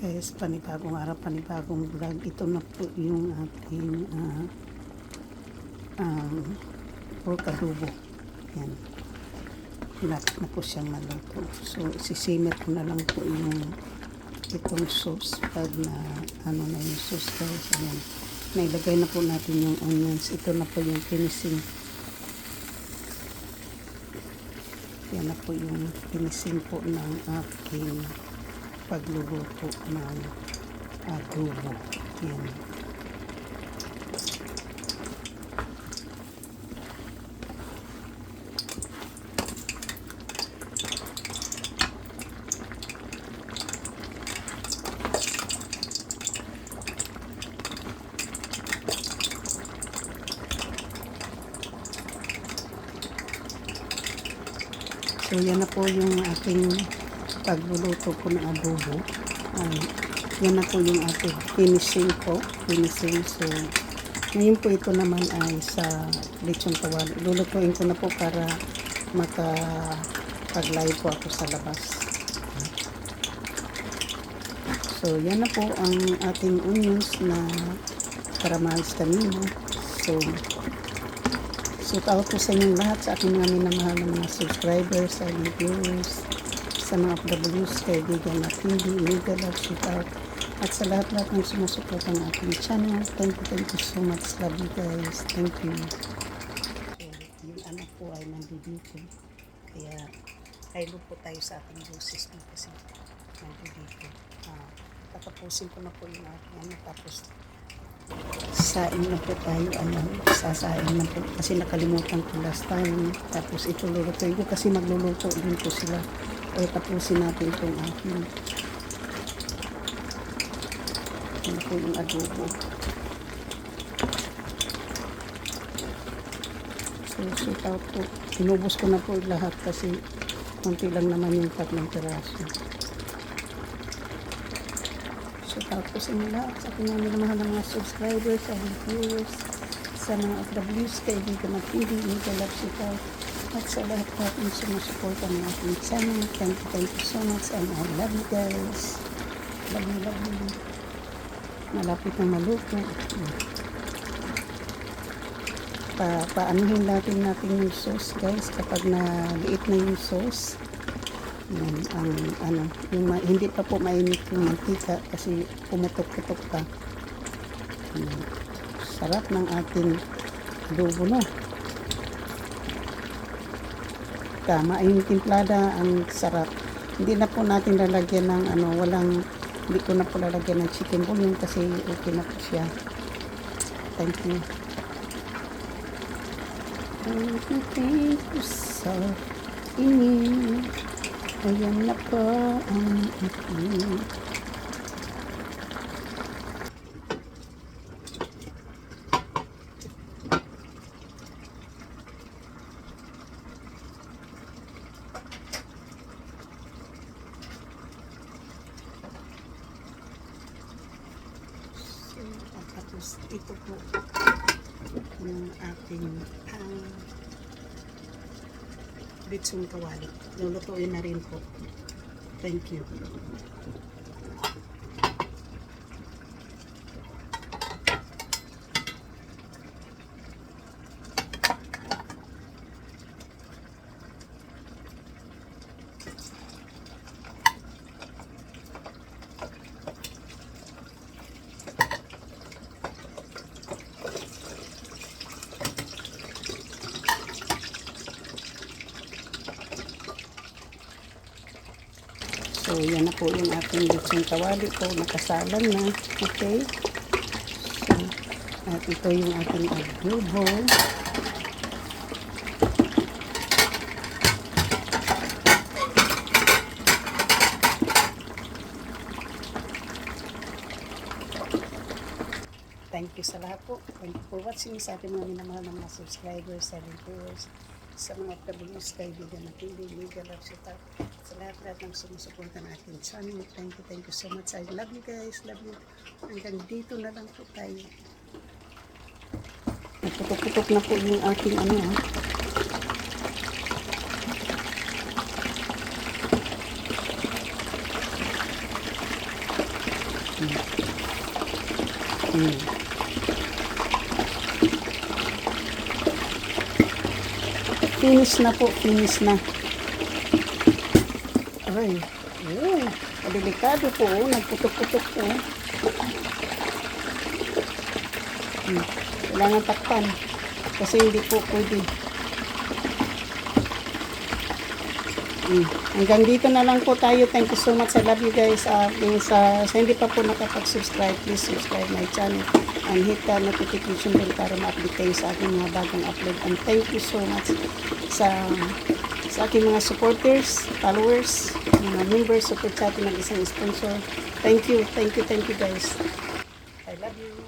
Guys, panibagong araw, panibagong vlog. Ito na po yung ating pork adobo. Yan. Lapit na po siyang maluto. So, isisimmer ko na lang po yung itong sauce pag na ano na yung sauce guys. Ayan. Nailagay na po natin yung onions. Ito na po yung finishing. Yan na po yung finishing po ng aking pagluluto ng adobo. Yan. So, yan na po yung aking pagluluto ko ng adobo. Yan na po yung ating finishing ko. So, ngayon po ito naman ay sa lechon kawali. Lulutuin ko na po para makapag-live po ako sa labas. So, yan na po ang ating onions na caramelized kanina. So, shout out po sa inyong lahat, sa aking mga minamahal ng mga subscribers, sa inyong viewers, sa mga OFWs, kaibigan na hindi, mega love, shout out, at sa lahat-lahat ng sumusuporta ng aking channel. Thank you so much. Love you guys. Thank you. So, yung anak po ay nandito. Kaya, kailo po tayo sa ating boses niya kasi nandito. Tatapusin ko na po yung aking ano, tapos saing na po tayo, sasaing na po kasi nakalimutan ko last time. Tapos ito lulutuin ko kasi magluluto din po sila. Kaya tapusin natin itong aking ano po yung adobo. So shoot out po, inubos ko na po lahat kasi konti lang naman yung 3 piraso. Shout out po sa inyo lahat, sa aking mga minamahal ng mga subscribers, sa viewers, sa mga OFWs, kaibigan at hindi, mega love, shout out, at sa lahat ng sumusuporta ng aking channel. Thank you so much, and I love you guys. Love you. Malapit na maluto. Paanuhin natin yung sauce guys, kapag naliit na yung sauce. Yan, yung hindi pa po mainit yung mantika kasi pumutok-putok pa. Yan. Sarap ng ating adobo na. Tama yung timplada, ang sarap. Hindi na po natin lalagyan ng hindi ko na po lalagyan ng chicken bouillon kasi okay na po siya. Thank you. Thank you sa inyo. Ayan na po ang ating tapos ito po yung ating lechon kawali. Lulutuin na rin po. Thank you. So, yan na po yung ating lechon kawali po. Nakasalan na. Okay. So, at ito yung ating adobo. Thank you sa lahat po. Thank you for watching. Sa ating mga minamahal ng mga subscribers, sa viewers, sa mga OFWs, kaibigan na hindi, mega love, shout out, sa lahat ng sumusuporta ng ating channel. Thank you so much. I love you guys. Love you. Hanggang dito na lang po tayo. Nagputok-putok na po yung ating Mm. Finish na po, finish na. Aray. Oh, delikado po. Oh. Nagputok-putok po. Kailangan takpan. Kasi hindi po pwede. Hanggang dito na lang po tayo. Thank you so much. I love you guys. Sa hindi pa po nakapag-subscribe, please subscribe my channel and hit the notification bell para ma-update kayo sa aking mga bagong upload. And thank you so much sa aking mga supporters, followers, mga members, super chat ng isang sponsor. Thank you guys. I love you.